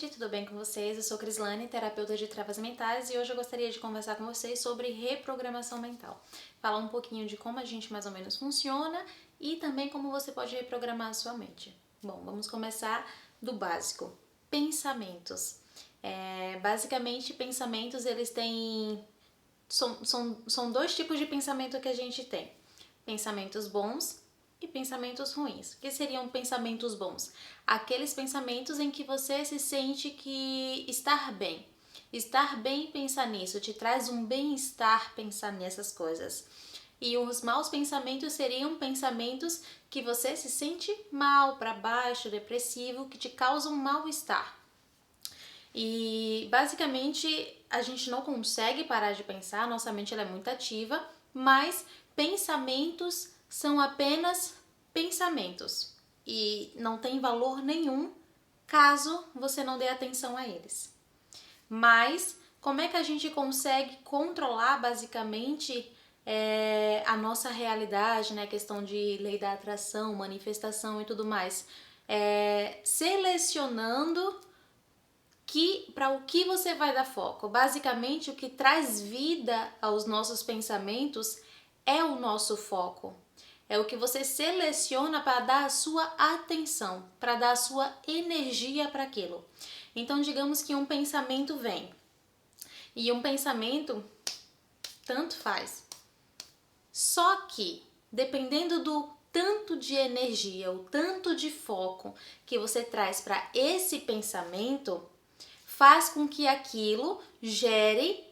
gente, tudo bem com vocês? Eu sou Crislane, terapeuta de travas mentais, e hoje eu gostaria de conversar com vocês sobre reprogramação mental. Falar um pouquinho de como a gente mais ou menos funciona e também como você pode reprogramar a sua mente. Bom, vamos começar do básico. Pensamentos. Basicamente, pensamentos, eles têm... São dois tipos de pensamento que a gente tem. Pensamentos bons e pensamentos ruins. O que seriam pensamentos bons? Aqueles pensamentos em que você se sente que estar bem pensar nisso, te traz um bem-estar pensar nessas coisas. E os maus pensamentos seriam pensamentos que você se sente mal, para baixo, depressivo, que te causam mal-estar. E basicamente a gente não consegue parar de pensar, nossa mente ela é muito ativa, mas pensamentos são apenas pensamentos e não tem valor nenhum caso você não dê atenção a eles. Mas como é que a gente consegue controlar basicamente a nossa realidade, né? A questão de lei da atração, manifestação e tudo mais, selecionando para o que você vai dar foco. Basicamente, o que traz vida aos nossos pensamentos é o nosso foco. É o que você seleciona para dar a sua atenção, para dar a sua energia para aquilo. Então, digamos que um pensamento vem. E um pensamento, tanto faz. Só que, dependendo do tanto de energia, o tanto de foco que você traz para esse pensamento, faz com que aquilo gere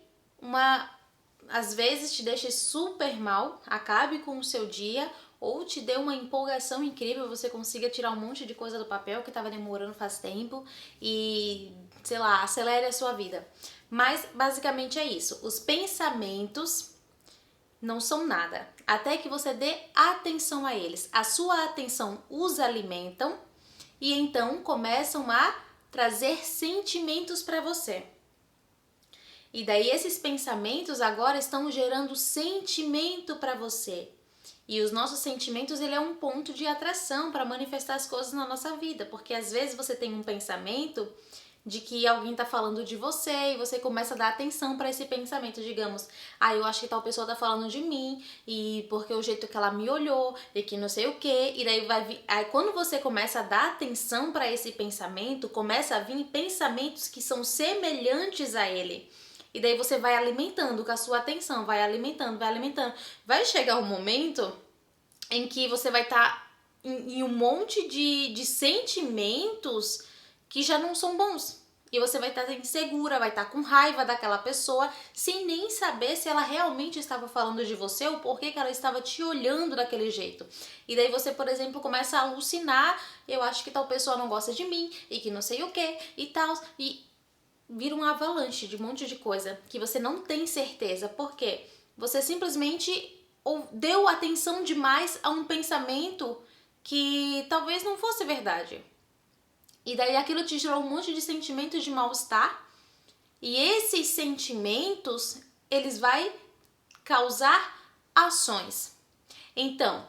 às vezes te deixe super mal, acabe com o seu dia ou te dê uma empolgação incrível, você consiga tirar um monte de coisa do papel que estava demorando faz tempo e, sei lá, acelere a sua vida. Mas basicamente é isso, os pensamentos não são nada, até que você dê atenção a eles. A sua atenção os alimentam e então começam a trazer sentimentos para você. E daí esses pensamentos agora estão gerando sentimento para você. E os nossos sentimentos, ele é um ponto de atração para manifestar as coisas na nossa vida, porque às vezes você tem um pensamento de que alguém tá falando de você e você começa a dar atenção para esse pensamento, digamos, eu acho que tal pessoa tá falando de mim e porque o jeito que ela me olhou e que não sei o que, e daí vai vir, aí quando você começa a dar atenção para esse pensamento, começa a vir pensamentos que são semelhantes a ele. E daí você vai alimentando com a sua atenção, vai alimentando. Vai chegar um momento em que você vai estar em um monte de sentimentos que já não são bons. E você vai estar insegura, vai estar com raiva daquela pessoa, sem nem saber se ela realmente estava falando de você ou por que ela estava te olhando daquele jeito. E daí você, por exemplo, começa a alucinar, eu acho que tal pessoa não gosta de mim, e que não sei o que, e tal, e vira uma avalanche de um monte de coisa que você não tem certeza. Por quê? Você simplesmente deu atenção demais a um pensamento que talvez não fosse verdade. E daí aquilo te gerou um monte de sentimentos de mal-estar. E esses sentimentos, eles vão causar ações. Então,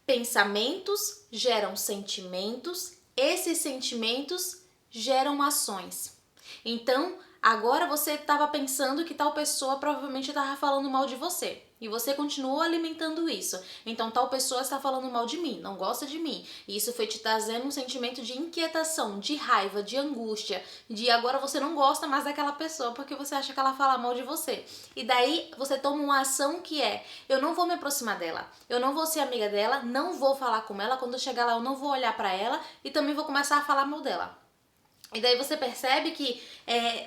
pensamentos geram sentimentos, esses sentimentos geram ações. Então, agora você estava pensando que tal pessoa provavelmente estava falando mal de você. E você continuou alimentando isso. Então, tal pessoa está falando mal de mim, não gosta de mim. E isso foi te trazendo um sentimento de inquietação, de raiva, de angústia. De agora você não gosta mais daquela pessoa porque você acha que ela fala mal de você. E daí você toma uma ação que é: eu não vou me aproximar dela. Eu não vou ser amiga dela, não vou falar com ela. Quando eu chegar lá, eu não vou olhar para ela e também vou começar a falar mal dela. E daí você percebe que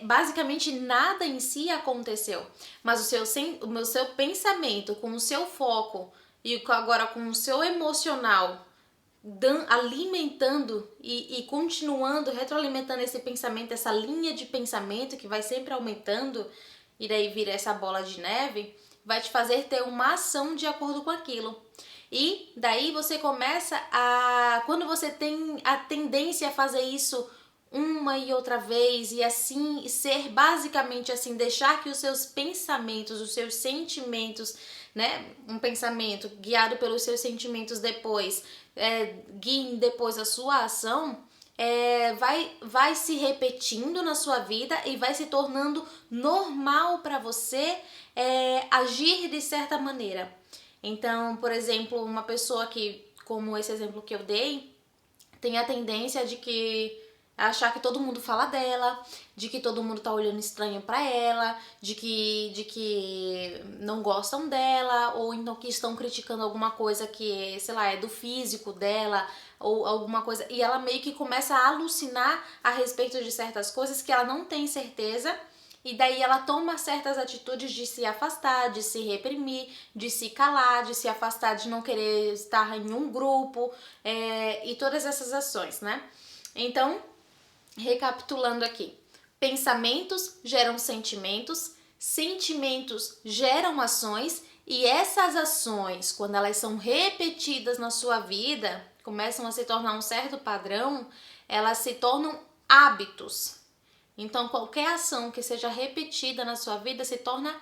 basicamente nada em si aconteceu, mas o seu pensamento com o seu foco e agora com o seu emocional alimentando e continuando, retroalimentando esse pensamento, essa linha de pensamento que vai sempre aumentando e daí vira essa bola de neve, vai te fazer ter uma ação de acordo com aquilo. E daí você começa quando você tem a tendência a fazer isso uma e outra vez e assim ser basicamente assim, deixar que os seus pensamentos, os seus sentimentos, né, um pensamento guiado pelos seus sentimentos depois guiem depois a sua ação, vai se repetindo na sua vida e vai se tornando normal para você agir de certa maneira. Então, por exemplo, uma pessoa que, como esse exemplo que eu dei, tem a tendência de que achar que todo mundo fala dela, de que todo mundo tá olhando estranho pra ela, de que não gostam dela, ou então que estão criticando alguma coisa que, sei lá, é do físico dela, ou alguma coisa, e ela meio que começa a alucinar a respeito de certas coisas que ela não tem certeza. E daí ela toma certas atitudes de se afastar, de se reprimir, de se calar, de se afastar, de não querer estar em um grupo, e todas essas ações, né? Então, recapitulando aqui, pensamentos geram sentimentos, sentimentos geram ações, e essas ações, quando elas são repetidas na sua vida, começam a se tornar um certo padrão, elas se tornam hábitos. Então, qualquer ação que seja repetida na sua vida se torna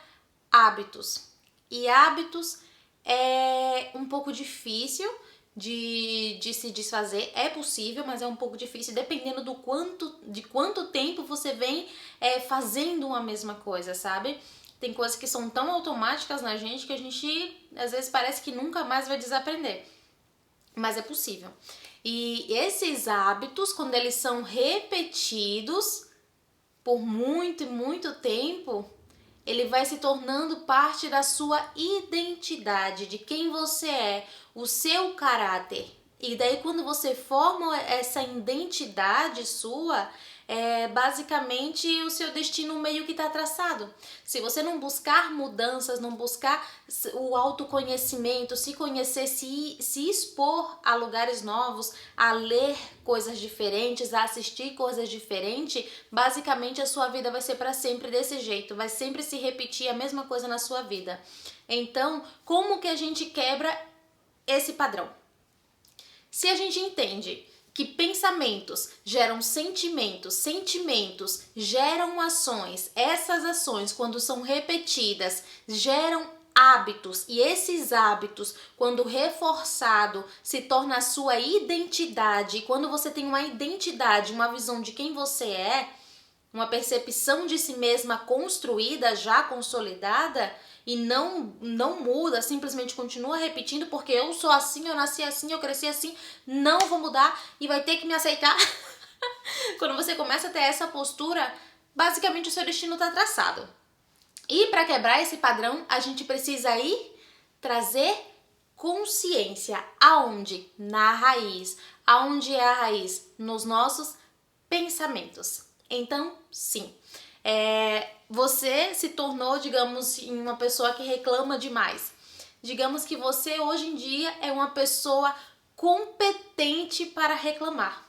hábitos. E hábitos é um pouco difícil de se desfazer. É possível, mas é um pouco difícil, dependendo de quanto tempo você vem fazendo a mesma coisa, sabe? Tem coisas que são tão automáticas na gente que a gente, às vezes, parece que nunca mais vai desaprender. Mas é possível. E esses hábitos, quando eles são repetidos por muito e muito tempo, ele vai se tornando parte da sua identidade, de quem você é, o seu caráter. E daí quando você forma essa identidade sua, basicamente o seu destino meio que está traçado. Se você não buscar mudanças, não buscar o autoconhecimento, se conhecer, se expor a lugares novos, a ler coisas diferentes, a assistir coisas diferentes, basicamente a sua vida vai ser para sempre desse jeito, vai sempre se repetir a mesma coisa na sua vida. Então, como que a gente quebra esse padrão? Se a gente entende que pensamentos geram sentimentos, sentimentos geram ações, essas ações, quando são repetidas, geram hábitos, e esses hábitos, quando reforçado, se torna a sua identidade. E quando você tem uma identidade, uma visão de quem você é, uma percepção de si mesma construída, já consolidada, e não muda, simplesmente continua repetindo porque eu sou assim, eu nasci assim, eu cresci assim, não vou mudar e vai ter que me aceitar. Quando você começa a ter essa postura, basicamente o seu destino está traçado. E para quebrar esse padrão, a gente precisa ir trazer consciência. Aonde? Na raiz. Aonde é a raiz? Nos nossos pensamentos. Então, sim, você se tornou, digamos, uma pessoa que reclama demais. Digamos que você hoje em dia é uma pessoa competente para reclamar.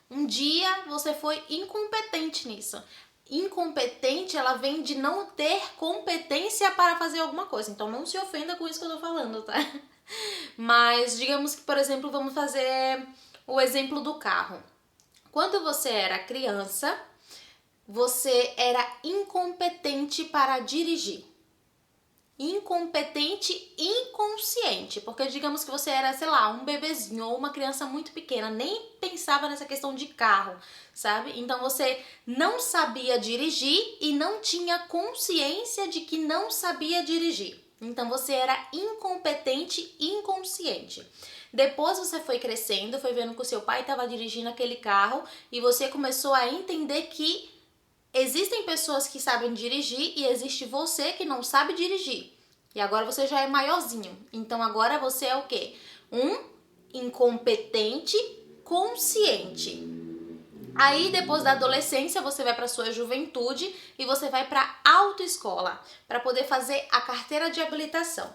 Um dia você foi incompetente nisso. Incompetente, ela vem de não ter competência para fazer alguma coisa. Então não se ofenda com isso que eu tô falando, tá? Mas digamos que, por exemplo, vamos fazer o exemplo do carro. Quando você era criança, você era incompetente para dirigir. Incompetente inconsciente, porque digamos que você era, sei lá, um bebezinho ou uma criança muito pequena, nem pensava nessa questão de carro, sabe? Então você não sabia dirigir e não tinha consciência de que não sabia dirigir. Então você era incompetente inconsciente. Depois você foi crescendo, foi vendo que o seu pai estava dirigindo aquele carro e você começou a entender que existem pessoas que sabem dirigir e existe você que não sabe dirigir. E agora você já é maiorzinho. Então agora você é o quê? Um incompetente consciente. Aí depois da adolescência você vai para sua juventude e você vai para autoescola para poder fazer a carteira de habilitação.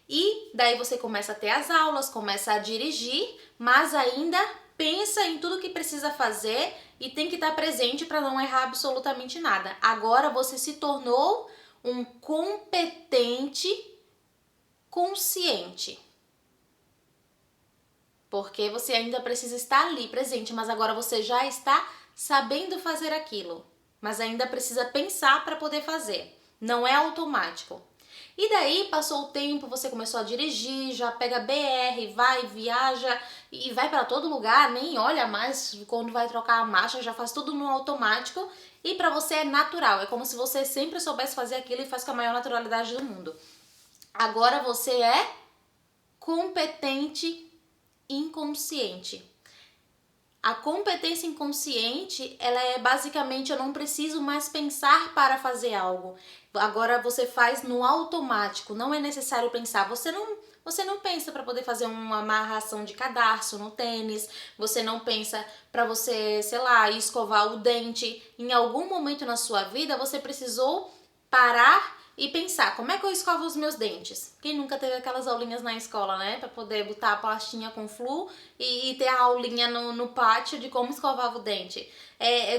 E daí você começa a ter as aulas, começa a dirigir, mas ainda pensa em tudo que precisa fazer e tem que estar presente para não errar absolutamente nada. Agora você se tornou um competente consciente. Porque você ainda precisa estar ali presente, mas agora você já está sabendo fazer aquilo. Mas ainda precisa pensar para poder fazer. Não é automático. E daí passou o tempo, você começou a dirigir, já pega BR, vai, viaja e vai para todo lugar, nem olha mais quando vai trocar a marcha, já faz tudo no automático e para você é natural, é como se você sempre soubesse fazer aquilo e faz com a maior naturalidade do mundo. Agora você é competente inconsciente. A competência inconsciente, ela é basicamente eu não preciso mais pensar para fazer algo. Agora você faz no automático, não é necessário pensar. Você não pensa para poder fazer uma amarração de cadarço no tênis, você não pensa para você, sei lá, escovar o dente. Em algum momento na sua vida você precisou parar e pensar, como é que eu escovo os meus dentes? Quem nunca teve aquelas aulinhas na escola, né? Pra poder botar a pastinha com flu e ter a aulinha no pátio de como escovava o dente.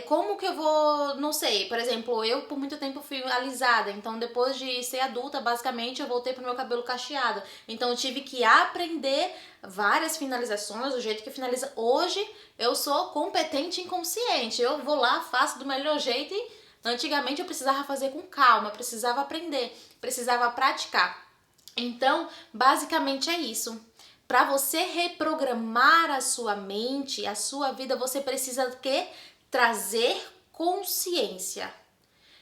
Como que eu vou, não sei, por exemplo, eu por muito tempo fui alisada, então depois de ser adulta, basicamente, eu voltei pro meu cabelo cacheado. Então eu tive que aprender várias finalizações, do jeito que finaliza. Hoje eu sou competente inconsciente, eu vou lá, faço do melhor jeito e antigamente eu precisava fazer com calma, precisava aprender, precisava praticar. Então, basicamente é isso. Para você reprogramar a sua mente, a sua vida, você precisa trazer consciência.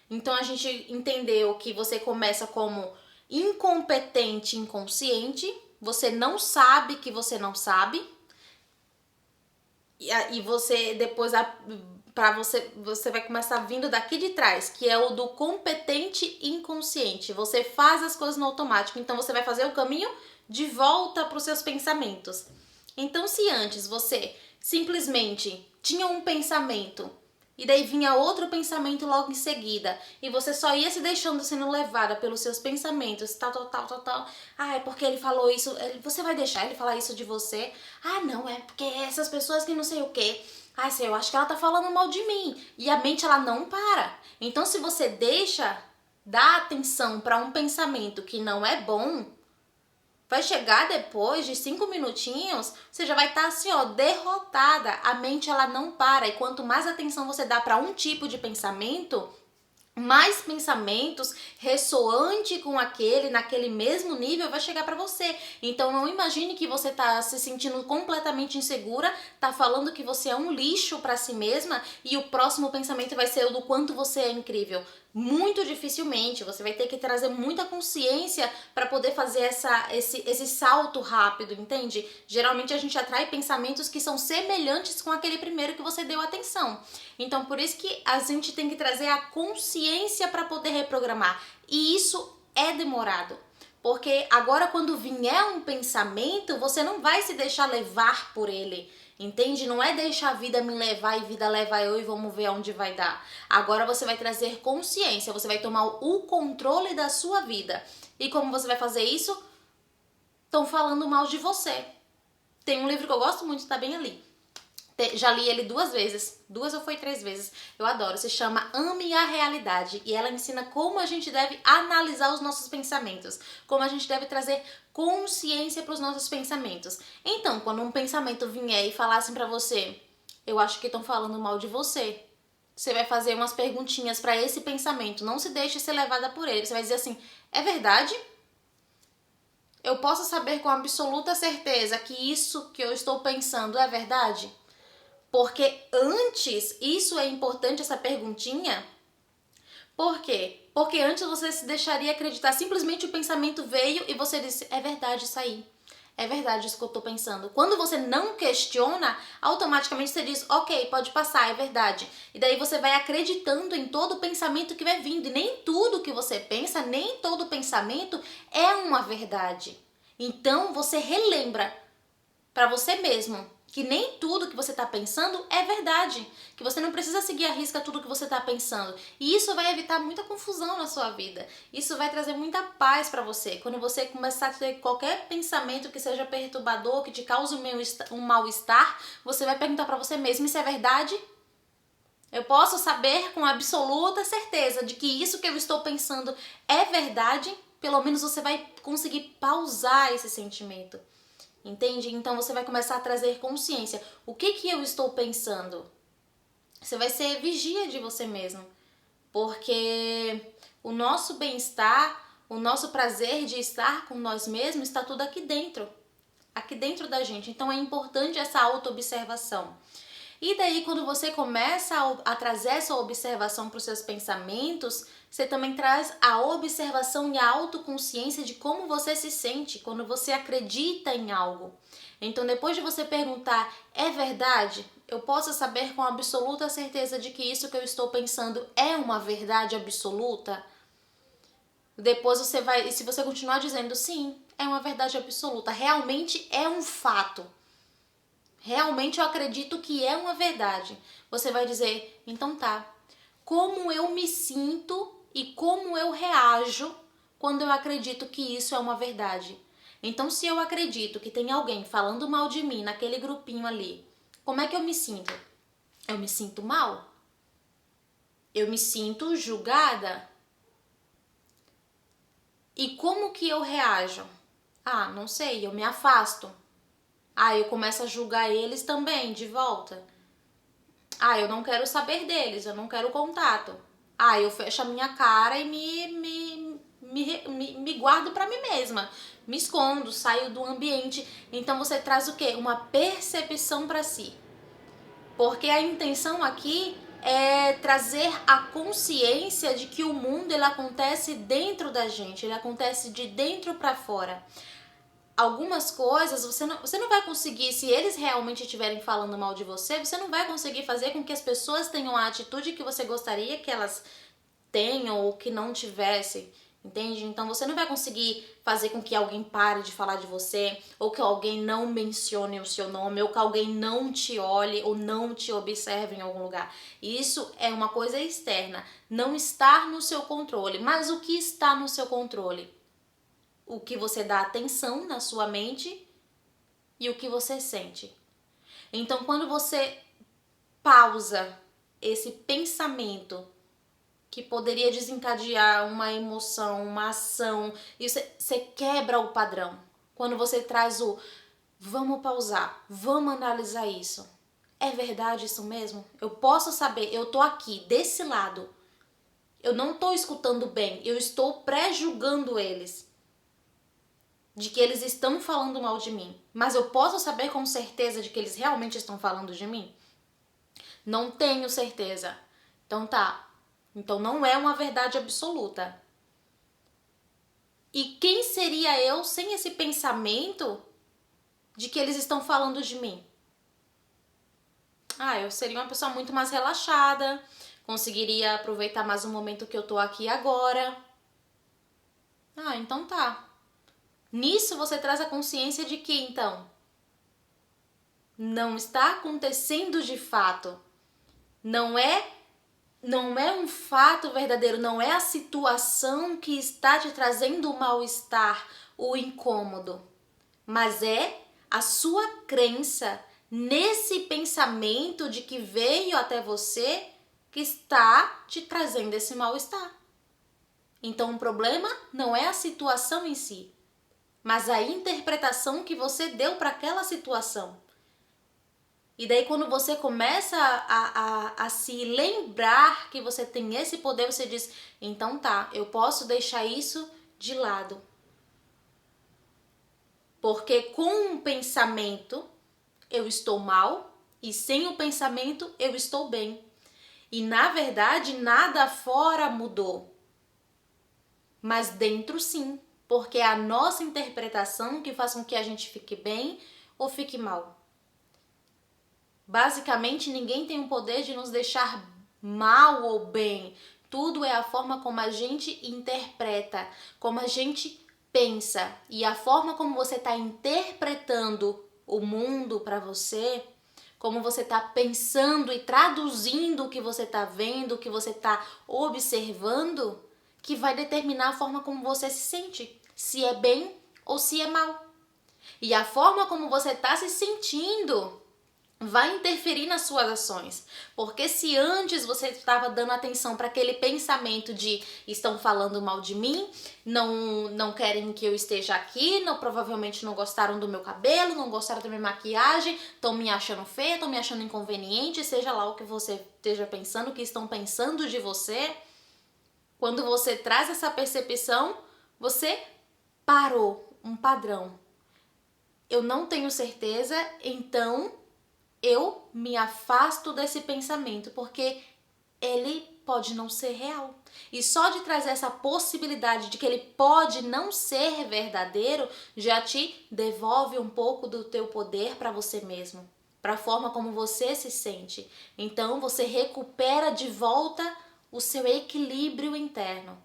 Então a gente entendeu que você começa como incompetente inconsciente, você não sabe que você não sabe, e você depois você vai começar vindo daqui de trás, que é o do competente inconsciente. Você faz as coisas no automático, então você vai fazer o caminho de volta para os seus pensamentos. Então, se antes você simplesmente tinha um pensamento e daí vinha outro pensamento logo em seguida, e você só ia se deixando sendo levada pelos seus pensamentos, tal. Ah, é porque ele falou isso, você vai deixar ele falar isso de você? Ah, não, é porque essas pessoas que não sei o quê. Ah, sei, eu acho que ela tá falando mal de mim. E a mente, ela não para. Então, se você deixa dar atenção para um pensamento que não é bom, vai chegar depois de 5 minutinhos, você já vai estar assim, ó, derrotada. A mente, ela não para. E quanto mais atenção você dá para um tipo de pensamento, mais pensamentos ressoante com aquele, naquele mesmo nível, vai chegar para você. Então não imagine que você tá se sentindo completamente insegura, tá falando que você é um lixo para si mesma e o próximo pensamento vai ser o do quanto você é incrível. Muito dificilmente, você vai ter que trazer muita consciência para poder fazer esse salto rápido, entende? Geralmente a gente atrai pensamentos que são semelhantes com aquele primeiro que você deu atenção. Então por isso que a gente tem que trazer a consciência para poder reprogramar. E isso é demorado. Porque agora quando vier um pensamento, você não vai se deixar levar por ele. Entende? Não é deixar a vida me levar e vida leva eu e vamos ver aonde vai dar. Agora você vai trazer consciência, você vai tomar o controle da sua vida. E como você vai fazer isso? Estão falando mal de você. Tem um livro que eu gosto muito, tá bem ali. Já li ele 2 vezes, 2 ou foi 3 vezes, eu adoro, se chama Ame a Realidade e ela ensina como a gente deve analisar os nossos pensamentos, como a gente deve trazer consciência para os nossos pensamentos. Então, quando um pensamento vier e falar assim pra você, eu acho que estão falando mal de você, você vai fazer umas perguntinhas para esse pensamento, não se deixe ser levada por ele, você vai dizer assim, é verdade? Eu posso saber com absoluta certeza que isso que eu estou pensando é verdade? Porque antes, isso é importante, essa perguntinha. Por quê? Porque antes você se deixaria acreditar, simplesmente o pensamento veio e você disse, é verdade isso aí. É verdade isso que eu tô pensando. Quando você não questiona, automaticamente você diz, ok, pode passar, é verdade. E daí você vai acreditando em todo o pensamento que vai vindo. E nem tudo que você pensa, nem todo pensamento é uma verdade. Então você relembra para você mesmo que nem tudo que você está pensando é verdade, que você não precisa seguir à risca tudo que você está pensando. E isso vai evitar muita confusão na sua vida. Isso vai trazer muita paz para você. Quando você começar a ter qualquer pensamento que seja perturbador, que te cause um mal-estar, você vai perguntar para você mesmo, isso é verdade? Eu posso saber com absoluta certeza de que isso que eu estou pensando é verdade? Pelo menos você vai conseguir pausar esse sentimento. Entende? Então você vai começar a trazer consciência. O que eu estou pensando? Você vai ser vigia de você mesmo. Porque o nosso bem-estar, o nosso prazer de estar com nós mesmos está tudo aqui dentro da gente. Então é importante essa autoobservação. E daí, quando você começa a trazer essa observação para os seus pensamentos, você também traz a observação e a autoconsciência de como você se sente quando você acredita em algo. Então, depois de você perguntar, é verdade? Eu posso saber com absoluta certeza de que isso que eu estou pensando é uma verdade absoluta? Depois você vai, e se você continuar dizendo sim, é uma verdade absoluta, realmente é um fato. Realmente eu acredito que é uma verdade. Você vai dizer, então tá, como eu me sinto e como eu reajo quando eu acredito que isso é uma verdade. Então, se eu acredito que tem alguém falando mal de mim naquele grupinho ali, como é que eu me sinto? Eu me sinto mal? Eu me sinto julgada? E como que eu reajo? Ah, não sei, eu me afasto. Ah, eu começo a julgar eles também, de volta. Ah, eu não quero saber deles, eu não quero contato. Ah, eu fecho a minha cara e me guardo pra mim mesma. Me escondo, saio do ambiente. Então você traz o quê? Uma percepção pra si. Porque a intenção aqui é trazer a consciência de que o mundo ele acontece dentro da gente, ele acontece de dentro pra fora. Algumas coisas você não vai conseguir, se eles realmente estiverem falando mal de você, você não vai conseguir fazer com que as pessoas tenham a atitude que você gostaria que elas tenham ou que não tivessem, entende? Então você não vai conseguir fazer com que alguém pare de falar de você, ou que alguém não mencione o seu nome, ou que alguém não te olhe ou não te observe em algum lugar. Isso é uma coisa externa, não está no seu controle. Mas o que está no seu controle? O que você dá atenção na sua mente e o que você sente. Então, quando você pausa esse pensamento que poderia desencadear uma emoção, uma ação, e você quebra o padrão. Quando você traz o vamos pausar, vamos analisar isso. É verdade isso mesmo? Eu posso saber, eu tô aqui, desse lado. Eu não tô escutando bem, eu estou pré-julgando eles. De que eles estão falando mal de mim, mas eu posso saber com certeza de que eles realmente estão falando de mim? Não tenho certeza. Então tá. Então não é uma verdade absoluta. E quem seria eu sem esse pensamento de que eles estão falando de mim? Ah, eu seria uma pessoa muito mais relaxada, conseguiria aproveitar mais o momento que eu tô aqui agora. Ah, então tá. Nisso você traz a consciência de que, então, não está acontecendo de fato. Não é um fato verdadeiro, não é a situação que está te trazendo o mal-estar, o incômodo, mas é a sua crença nesse pensamento de que veio até você que está te trazendo esse mal-estar. Então o problema não é a situação em si, mas a interpretação que você deu para aquela situação. E daí quando você começa a se lembrar que você tem esse poder, você diz, então tá, eu posso deixar isso de lado. Porque com o pensamento eu estou mal e sem o pensamento eu estou bem. E na verdade nada fora mudou. Mas dentro sim, porque é a nossa interpretação que faz com que a gente fique bem ou fique mal. Basicamente, ninguém tem o poder de nos deixar mal ou bem. Tudo é a forma como a gente interpreta, como a gente pensa. E a forma como você está interpretando o mundo para você, como você está pensando e traduzindo o que você está vendo, o que você está observando, que vai determinar a forma como você se sente, se é bem ou se é mal. E a forma como você está se sentindo vai interferir nas suas ações. Porque se antes você estava dando atenção para aquele pensamento de estão falando mal de mim, não querem que eu esteja aqui, provavelmente não gostaram do meu cabelo, não gostaram da minha maquiagem, estão me achando feia, estão me achando inconveniente, seja lá o que você esteja pensando, o que estão pensando de você. Quando você traz essa percepção, você parou um padrão. Eu não tenho certeza, então eu me afasto desse pensamento, porque ele pode não ser real. E só de trazer essa possibilidade de que ele pode não ser verdadeiro, já te devolve um pouco do teu poder para você mesmo, para a forma como você se sente. Então você recupera de volta o seu equilíbrio interno.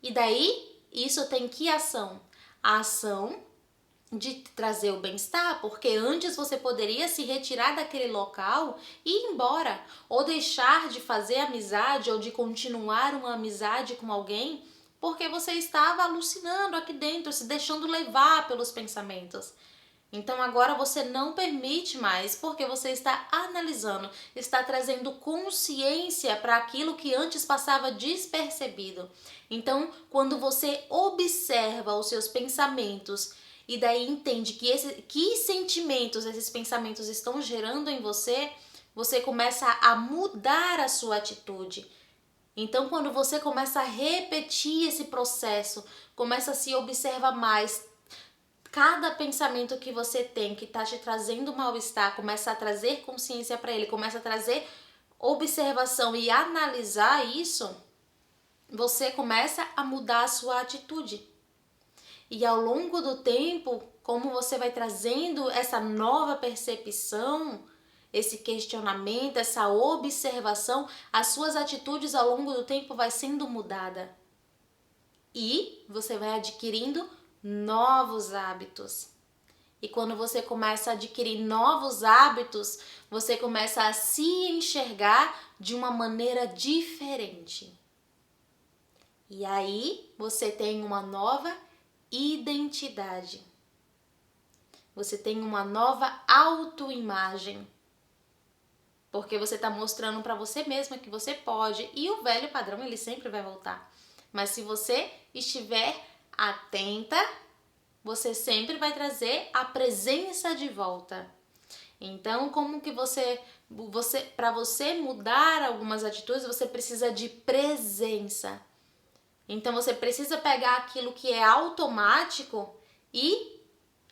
E daí, isso tem que ação? A ação de trazer o bem-estar, porque antes você poderia se retirar daquele local e ir embora, ou deixar de fazer amizade, ou de continuar uma amizade com alguém, porque você estava alucinando aqui dentro, se deixando levar pelos pensamentos. Então agora você não permite mais, porque você está analisando, está trazendo consciência para aquilo que antes passava despercebido. Então, quando você observa os seus pensamentos e daí entende que sentimentos esses pensamentos estão gerando em você, você começa a mudar a sua atitude. Então, quando você começa a repetir esse processo, começa a se observar mais, cada pensamento que você tem que está te trazendo mal-estar, começa a trazer consciência para ele, começa a trazer observação e analisar isso, você começa a mudar a sua atitude. E ao longo do tempo, como você vai trazendo essa nova percepção, esse questionamento, essa observação, as suas atitudes ao longo do tempo vai sendo mudada. E você vai adquirindo novos hábitos. E quando você começa a adquirir novos hábitos, você começa a se enxergar de uma maneira diferente. E aí você tem uma nova identidade. Você tem uma nova autoimagem. Porque você está mostrando para você mesma que você pode. E o velho padrão, ele sempre vai voltar. Mas se você estiver atenta, você sempre vai trazer a presença de volta. Então, como que você para você mudar algumas atitudes, você precisa de presença. Então, você precisa pegar aquilo que é automático e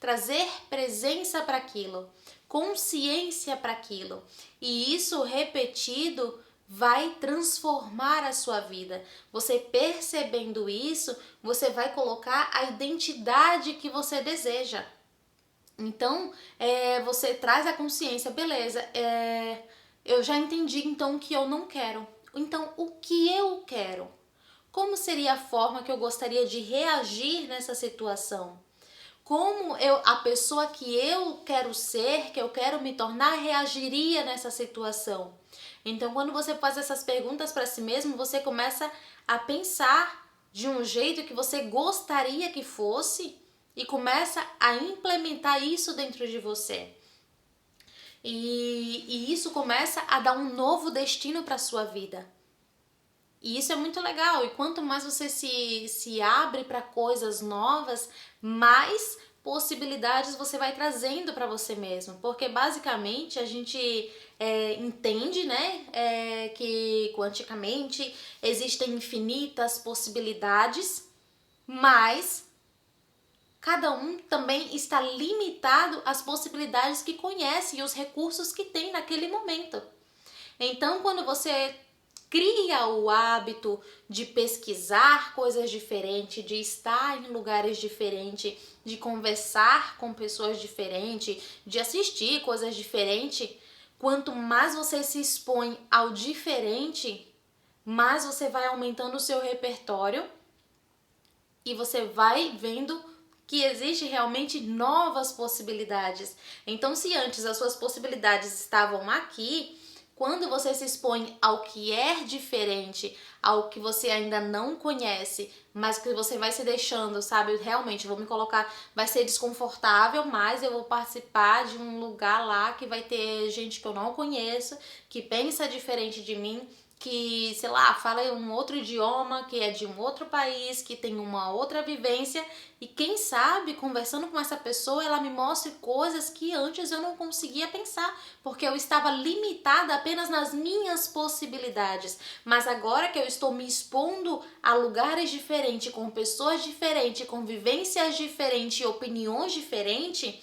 trazer presença para aquilo, consciência para aquilo. E isso repetido vai transformar a sua vida. Você percebendo isso, você vai colocar a identidade que você deseja. Então, você traz a consciência, beleza, eu já entendi então que eu não quero. Então, o que eu quero? Como seria a forma que eu gostaria de reagir nessa situação? Como a pessoa que eu quero ser, que eu quero me tornar, reagiria nessa situação? Então, quando você faz essas perguntas para si mesmo, você começa a pensar de um jeito que você gostaria que fosse e começa a implementar isso dentro de você. E isso começa a dar um novo destino para a sua vida. E isso é muito legal. E quanto mais você se abre para coisas novas, mais possibilidades você vai trazendo para você mesmo. Porque basicamente a gente entende, né, que quanticamente existem infinitas possibilidades, mas cada um também está limitado às possibilidades que conhece e os recursos que tem naquele momento. Então, quando você cria o hábito de pesquisar coisas diferentes, de estar em lugares diferentes, de conversar com pessoas diferentes, de assistir coisas diferentes, quanto mais você se expõe ao diferente, mais você vai aumentando o seu repertório e você vai vendo que existe realmente novas possibilidades. Então, se antes as suas possibilidades estavam aqui, quando você se expõe ao que é diferente, ao que você ainda não conhece, mas que você vai se deixando, sabe? Realmente, vou me colocar, vai ser desconfortável, mas eu vou participar de um lugar lá que vai ter gente que eu não conheço, que pensa diferente de mim, que, sei lá, fala um outro idioma, que é de um outro país, que tem uma outra vivência, e quem sabe, conversando com essa pessoa, ela me mostre coisas que antes eu não conseguia pensar, porque eu estava limitada apenas nas minhas possibilidades. Mas agora que eu estou me expondo a lugares diferentes, com pessoas diferentes, com vivências diferentes e opiniões diferentes,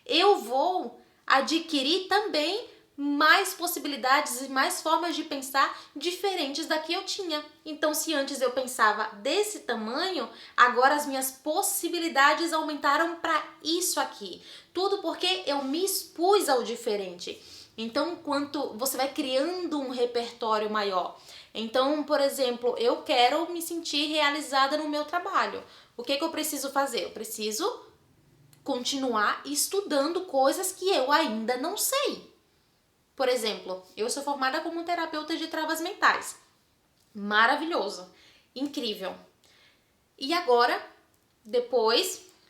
eu vou adquirir também mais possibilidades e mais formas de pensar diferentes da que eu tinha. Então, se antes eu pensava desse tamanho, agora as minhas possibilidades aumentaram para isso aqui. Tudo porque eu me expus ao diferente. Então, enquanto você vai criando um repertório maior. Então, por exemplo, eu quero me sentir realizada no meu trabalho. O que eu preciso fazer? Eu preciso continuar estudando coisas que eu ainda não sei. Por exemplo, eu sou formada como terapeuta de travas mentais. Maravilhoso, incrível. E agora,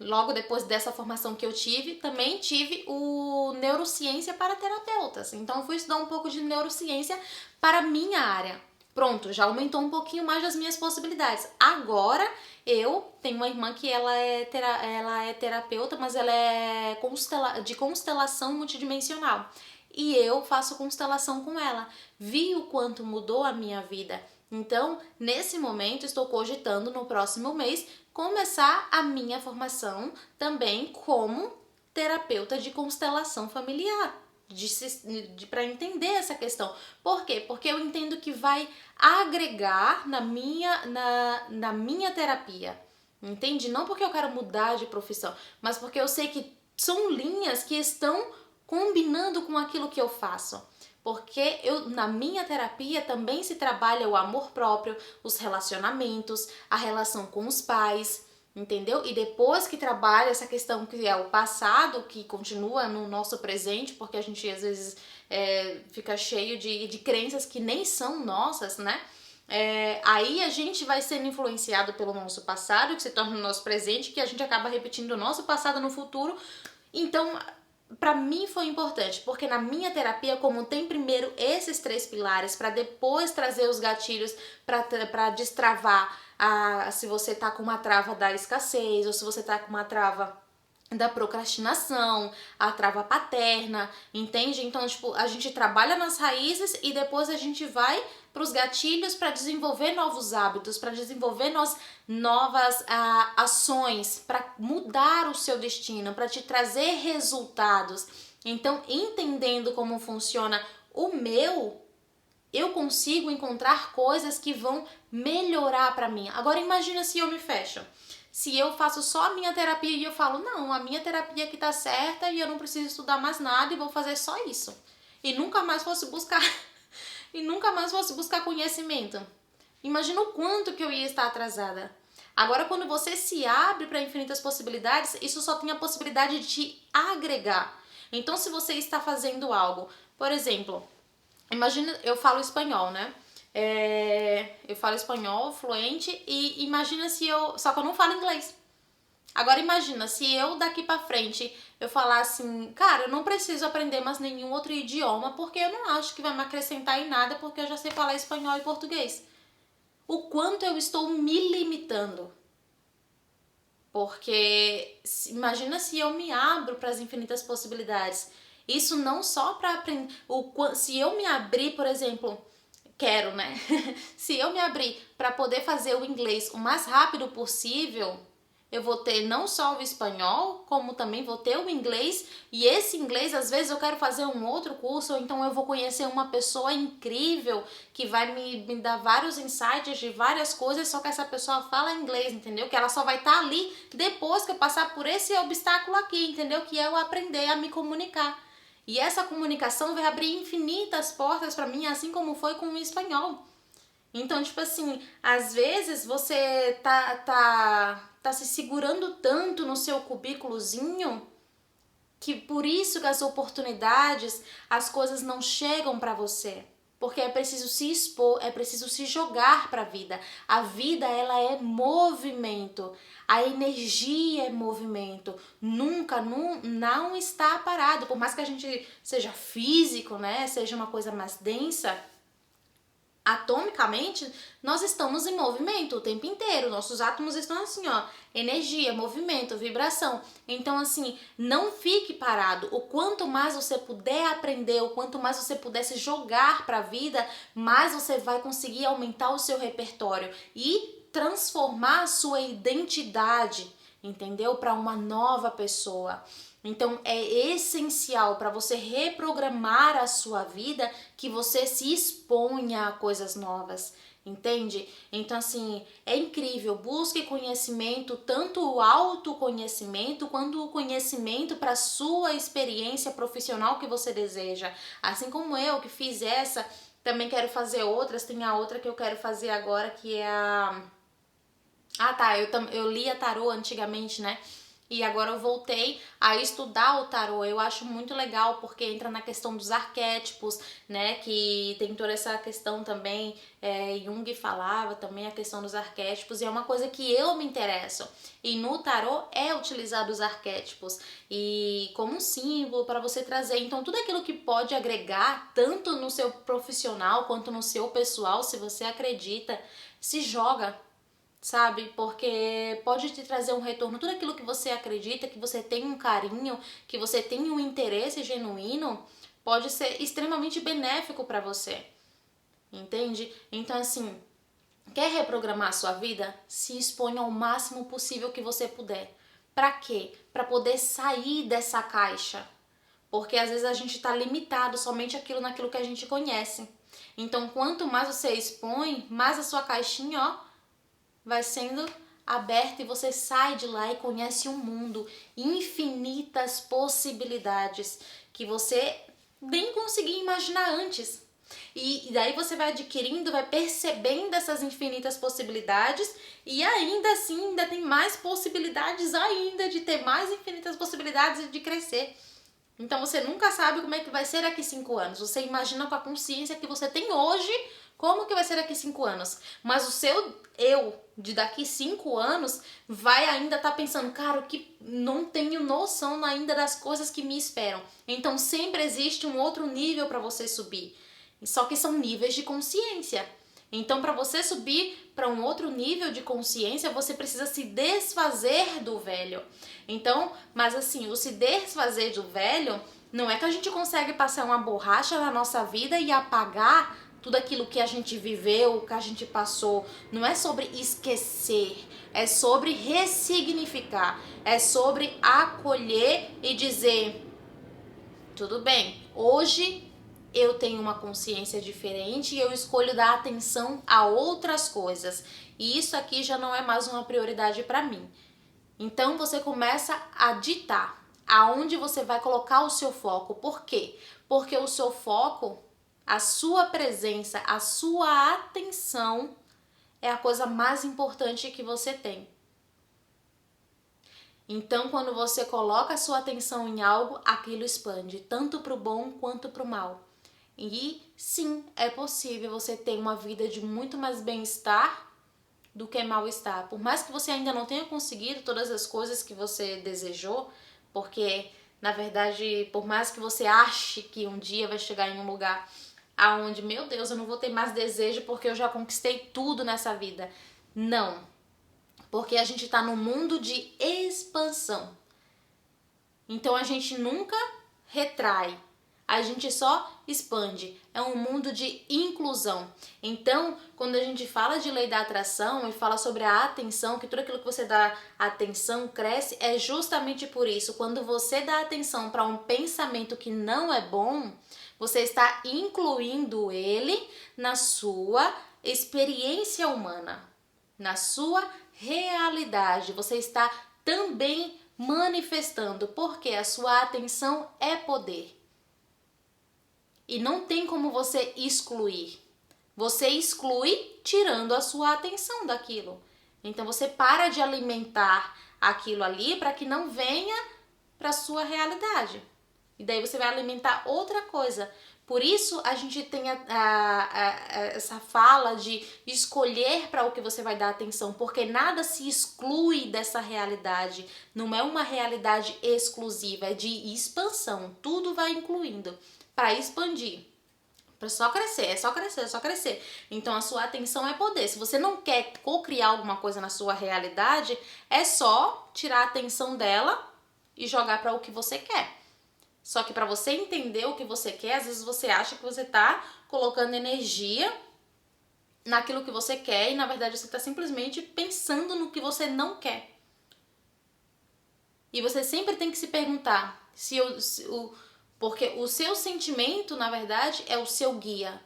logo depois dessa formação que eu tive, também tive o neurociência para terapeutas. Então, eu fui estudar um pouco de neurociência para a minha área. Pronto, já aumentou um pouquinho mais as minhas possibilidades. Agora, eu tenho uma irmã que ela é terapeuta, mas ela é de constelação multidimensional. E eu faço constelação com ela. Vi o quanto mudou a minha vida. Então, nesse momento, estou cogitando no próximo mês começar a minha formação também como terapeuta de constelação familiar, para entender essa questão. Por quê? Porque eu entendo que vai agregar na minha terapia. Entende? Não porque eu quero mudar de profissão, mas porque eu sei que são linhas que estão combinando com aquilo que eu faço. Porque na minha terapia também se trabalha o amor próprio, os relacionamentos, a relação com os pais, entendeu? E depois que trabalha essa questão que é o passado, que continua no nosso presente, porque a gente às vezes fica cheio de crenças que nem são nossas, né? Aí a gente vai sendo influenciado pelo nosso passado, que se torna o nosso presente, que a gente acaba repetindo o nosso passado no futuro. Então, para mim foi importante, porque na minha terapia, como tem primeiro esses 3 pilares, para depois trazer os gatilhos para destravar se você tá com uma trava da escassez, ou se você tá com uma trava da procrastinação, a trava paterna, entende? Então, tipo, a gente trabalha nas raízes e depois a gente vai para os gatilhos para desenvolver novos hábitos, para desenvolver novas ações, para mudar o seu destino, para te trazer resultados. Então, entendendo como funciona o meu, eu consigo encontrar coisas que vão melhorar para mim. Agora, imagina se eu me fecho. Se eu faço só a minha terapia e eu falo, não, a minha terapia aqui tá certa e eu não preciso estudar mais nada e vou fazer só isso. E nunca mais fosse buscar conhecimento. Imagina o quanto que eu ia estar atrasada. Agora, quando você se abre para infinitas possibilidades, isso só tem a possibilidade de te agregar. Então, se você está fazendo algo, por exemplo, imagina, eu falo espanhol, né? Eu falo espanhol fluente e imagina se só que eu não falo inglês. Agora imagina se eu daqui pra frente eu falar assim, cara, eu não preciso aprender mais nenhum outro idioma porque eu não acho que vai me acrescentar em nada porque eu já sei falar espanhol e português. O quanto eu estou me limitando. Porque imagina se eu me abro para as infinitas possibilidades. Isso não só para aprender. Se eu me abrir, por exemplo, quero, né? Se eu me abrir para poder fazer o inglês o mais rápido possível, eu vou ter não só o espanhol, como também vou ter o inglês. E esse inglês, às vezes, eu quero fazer um outro curso, ou então eu vou conhecer uma pessoa incrível que vai me dar vários insights de várias coisas, só que essa pessoa fala inglês, entendeu? Que ela só vai estar ali depois que eu passar por esse obstáculo aqui, entendeu? Que é eu aprender a me comunicar. E essa comunicação vai abrir infinitas portas para mim, assim como foi com o espanhol. Então, tipo assim, às vezes você tá se segurando tanto no seu cubículozinho que por isso que as oportunidades, as coisas não chegam para você. Porque é preciso se expor, é preciso se jogar para a vida. A vida, ela é movimento. A energia é movimento. Nunca, não está parado. Por mais que a gente seja físico, né? Seja uma coisa mais densa, atomicamente, nós estamos em movimento o tempo inteiro. Nossos átomos estão assim, ó, energia, movimento, vibração. Então, assim, não fique parado. O quanto mais você puder aprender, o quanto mais você puder se jogar para a vida, mais você vai conseguir aumentar o seu repertório e transformar a sua identidade, entendeu? Para uma nova pessoa. Então é essencial para você reprogramar a sua vida que você se exponha a coisas novas, entende? Então assim, é incrível, busque conhecimento, tanto o autoconhecimento quanto o conhecimento para a sua experiência profissional que você deseja. Assim como eu que fiz essa, também quero fazer outras, tem a outra que eu quero fazer agora que é a... Ah tá, eu lia tarô antigamente, né? E agora eu voltei a estudar o tarô. Eu acho muito legal porque entra na questão dos arquétipos, né? Que tem toda essa questão também, Jung falava também a questão dos arquétipos e é uma coisa que eu me interesso. E no tarô é utilizado os arquétipos e como um símbolo para você trazer. Então tudo aquilo que pode agregar tanto no seu profissional quanto no seu pessoal, se você acredita, se joga, sabe? Porque pode te trazer um retorno. Tudo aquilo que você acredita, que você tem um carinho, que você tem um interesse genuíno, pode ser extremamente benéfico para você. Entende? Então, assim, quer reprogramar a sua vida? Se exponha ao máximo possível que você puder. Para quê? Para poder sair dessa caixa. Porque às vezes a gente está limitado somente naquilo que a gente conhece. Então, quanto mais você expõe, mais a sua caixinha, ó, vai sendo aberta e você sai de lá e conhece um mundo, infinitas possibilidades que você nem conseguia imaginar antes. E daí você vai adquirindo, vai percebendo essas infinitas possibilidades e ainda assim ainda tem mais possibilidades ainda de ter mais infinitas possibilidades de crescer. Então você nunca sabe como é que vai ser daqui 5 anos. Você imagina com a consciência que você tem hoje como que vai ser daqui 5 anos. Mas o seu eu de daqui 5 anos vai ainda estar pensando, cara, que não tenho noção ainda das coisas que me esperam. Então sempre existe um outro nível para você subir. Só que são níveis de consciência. Então, para você subir para um outro nível de consciência, você precisa se desfazer do velho. Então, mas assim, o se desfazer do velho não é que a gente consegue passar uma borracha na nossa vida e apagar tudo aquilo que a gente viveu, que a gente passou. Não é sobre esquecer, é sobre ressignificar, é sobre acolher e dizer, tudo bem, hoje eu tenho uma consciência diferente e eu escolho dar atenção a outras coisas. E isso aqui já não é mais uma prioridade para mim. Então você começa a ditar aonde você vai colocar o seu foco. Por quê? Porque o seu foco, a sua presença, a sua atenção é a coisa mais importante que você tem. Então, quando você coloca a sua atenção em algo, aquilo expande, tanto para o bom quanto para o mal. E sim, é possível você ter uma vida de muito mais bem-estar do que mal-estar. Por mais que você ainda não tenha conseguido todas as coisas que você desejou, porque, na verdade, por mais que você ache que um dia vai chegar em um lugar aonde, meu Deus, eu não vou ter mais desejo porque eu já conquistei tudo nessa vida. Não. Porque a gente está num mundo de expansão. Então a gente nunca retrai, a gente só expande. É um mundo de inclusão. Então, quando a gente fala de lei da atração e fala sobre a atenção, que tudo aquilo que você dá atenção cresce, é justamente por isso. Quando você dá atenção para um pensamento que não é bom, você está incluindo ele na sua experiência humana, na sua realidade. Você está também manifestando, porque a sua atenção é poder. E não tem como você excluir. Você exclui tirando a sua atenção daquilo. Então você para de alimentar aquilo ali para que não venha para a sua realidade. E daí você vai alimentar outra coisa. Por isso a gente tem essa fala de escolher para o que você vai dar atenção, porque nada se exclui dessa realidade. Não é uma realidade exclusiva, é de expansão. Tudo vai incluindo para expandir, só crescer, é só crescer, é só crescer. Então a sua atenção é poder. Se você não quer co-criar alguma coisa na sua realidade, é só tirar a atenção dela e jogar para o que você quer. Só que para você entender o que você quer, às vezes você acha que você tá colocando energia naquilo que você quer e na verdade você tá simplesmente pensando no que você não quer. E você sempre tem que se perguntar porque o seu sentimento, na verdade, é o seu guia.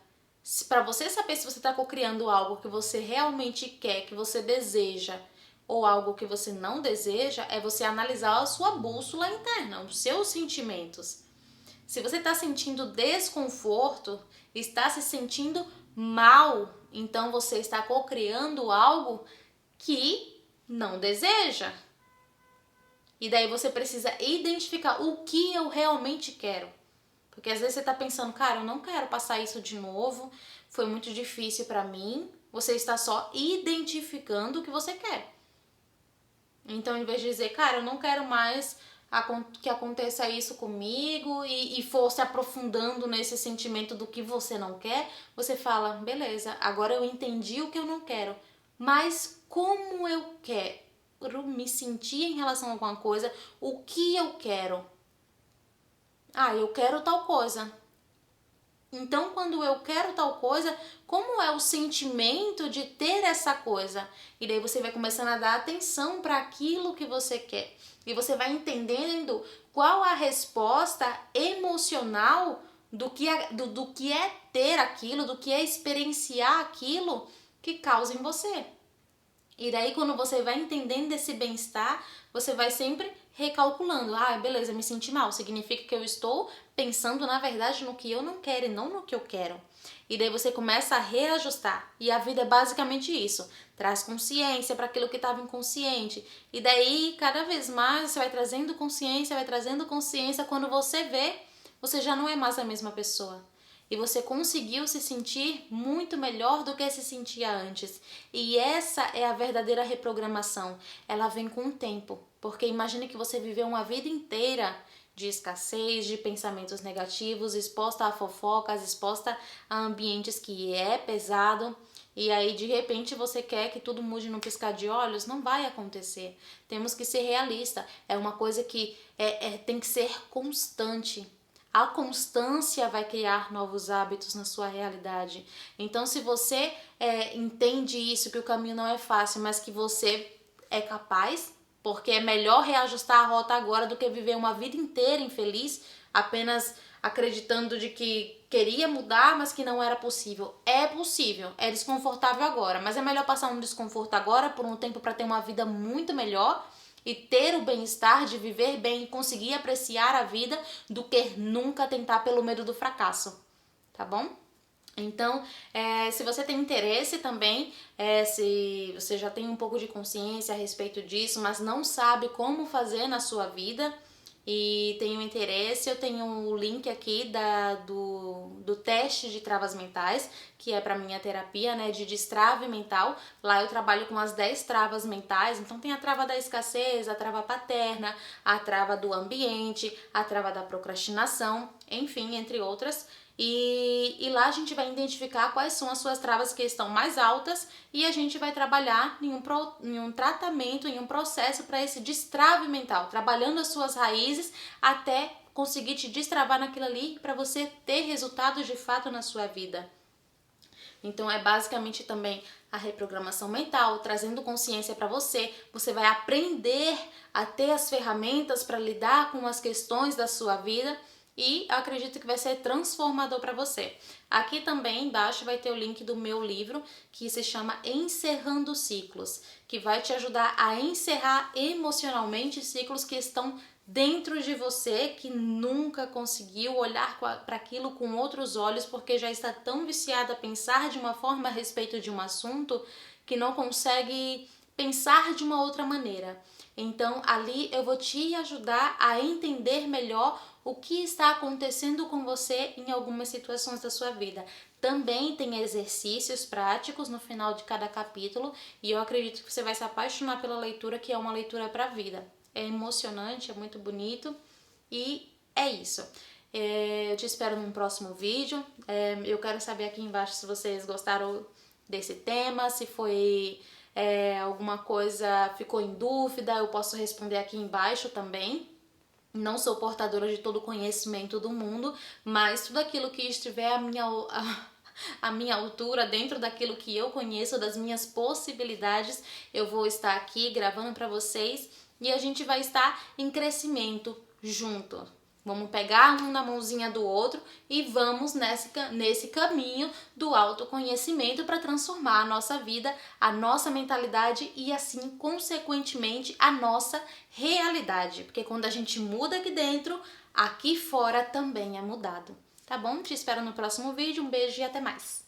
Para você saber se você está co-criando algo que você realmente quer, que você deseja, ou algo que você não deseja, é você analisar a sua bússola interna, os seus sentimentos. Se você está sentindo desconforto, está se sentindo mal, então você está co-criando algo que não deseja. E daí você precisa identificar o que eu realmente quero. Porque às vezes você tá pensando, cara, eu não quero passar isso de novo, foi muito difícil pra mim. Você está só identificando o que você quer. Então, em vez de dizer, cara, eu não quero mais que aconteça isso comigo e for se aprofundando nesse sentimento do que você não quer, você fala, beleza, agora eu entendi o que eu não quero, mas como eu quero me sentir em relação a alguma coisa, o que eu quero? Ah, eu quero tal coisa. Então, quando eu quero tal coisa, como é o sentimento de ter essa coisa? E daí você vai começando a dar atenção para aquilo que você quer. E você vai entendendo qual a resposta emocional do que é ter aquilo, do que é experienciar aquilo que causa em você. E daí, quando você vai entendendo esse bem-estar, você vai sempre recalculando. Ah, beleza, me senti mal. Significa que eu estou pensando, na verdade, no que eu não quero e não no que eu quero. E daí você começa a reajustar. E a vida é basicamente isso. Traz consciência para aquilo que estava inconsciente. E daí, cada vez mais, você vai trazendo consciência, vai trazendo consciência. Quando você vê, você já não é mais a mesma pessoa. E você conseguiu se sentir muito melhor do que se sentia antes. E essa é a verdadeira reprogramação. Ela vem com o tempo. Porque imagine que você viveu uma vida inteira de escassez, de pensamentos negativos, exposta a fofocas, exposta a ambientes que é pesado. E aí, de repente, você quer que tudo mude no piscar de olhos? Não vai acontecer. Temos que ser realista. É uma coisa que tem que ser constante. A constância vai criar novos hábitos na sua realidade. Então, se você entende isso, que o caminho não é fácil, mas que você é capaz, porque é melhor reajustar a rota agora do que viver uma vida inteira infeliz, apenas acreditando de que queria mudar, mas que não era possível. É possível, é desconfortável agora, mas é melhor passar um desconforto agora por um tempo para ter uma vida muito melhor e ter o bem-estar de viver bem e conseguir apreciar a vida do que nunca tentar pelo medo do fracasso, tá bom? Então, se você tem interesse também, se você já tem um pouco de consciência a respeito disso, mas não sabe como fazer na sua vida e tem um interesse, eu tenho o link aqui do teste de travas mentais, que é para minha terapia, né, de destrave mental. Lá eu trabalho com as 10 travas mentais, então tem a trava da escassez, a trava paterna, a trava do ambiente, a trava da procrastinação, enfim, entre outras. E lá a gente vai identificar quais são as suas travas que estão mais altas e a gente vai trabalhar em um tratamento, em um processo para esse destrave mental, trabalhando as suas raízes até conseguir te destravar naquilo ali para você ter resultados de fato na sua vida. Então é basicamente também a reprogramação mental, trazendo consciência para você. Você vai aprender a ter as ferramentas para lidar com as questões da sua vida e acredito que vai ser transformador para você. Aqui também embaixo vai ter o link do meu livro que se chama Encerrando Ciclos, que vai te ajudar a encerrar emocionalmente ciclos que estão dentro de você, que nunca conseguiu olhar para aquilo com outros olhos porque já está tão viciado a pensar de uma forma a respeito de um assunto que não consegue pensar de uma outra maneira. Então ali eu vou te ajudar a entender melhor o que está acontecendo com você em algumas situações da sua vida. Também tem exercícios práticos no final de cada capítulo e eu acredito que você vai se apaixonar pela leitura, que é uma leitura para a vida. É emocionante, é muito bonito e é isso. Eu te espero num próximo vídeo. Eu quero saber aqui embaixo se vocês gostaram desse tema, se foi alguma coisa ficou em dúvida, eu posso responder aqui embaixo também. Não sou portadora de todo o conhecimento do mundo, mas tudo aquilo que estiver à minha altura, dentro daquilo que eu conheço, das minhas possibilidades, eu vou estar aqui gravando para vocês e a gente vai estar em crescimento junto. Vamos pegar um na mãozinha do outro e vamos nesse caminho do autoconhecimento para transformar a nossa vida, a nossa mentalidade e assim, consequentemente, a nossa realidade. Porque quando a gente muda aqui dentro, aqui fora também é mudado. Tá bom? Te espero no próximo vídeo. Um beijo e até mais!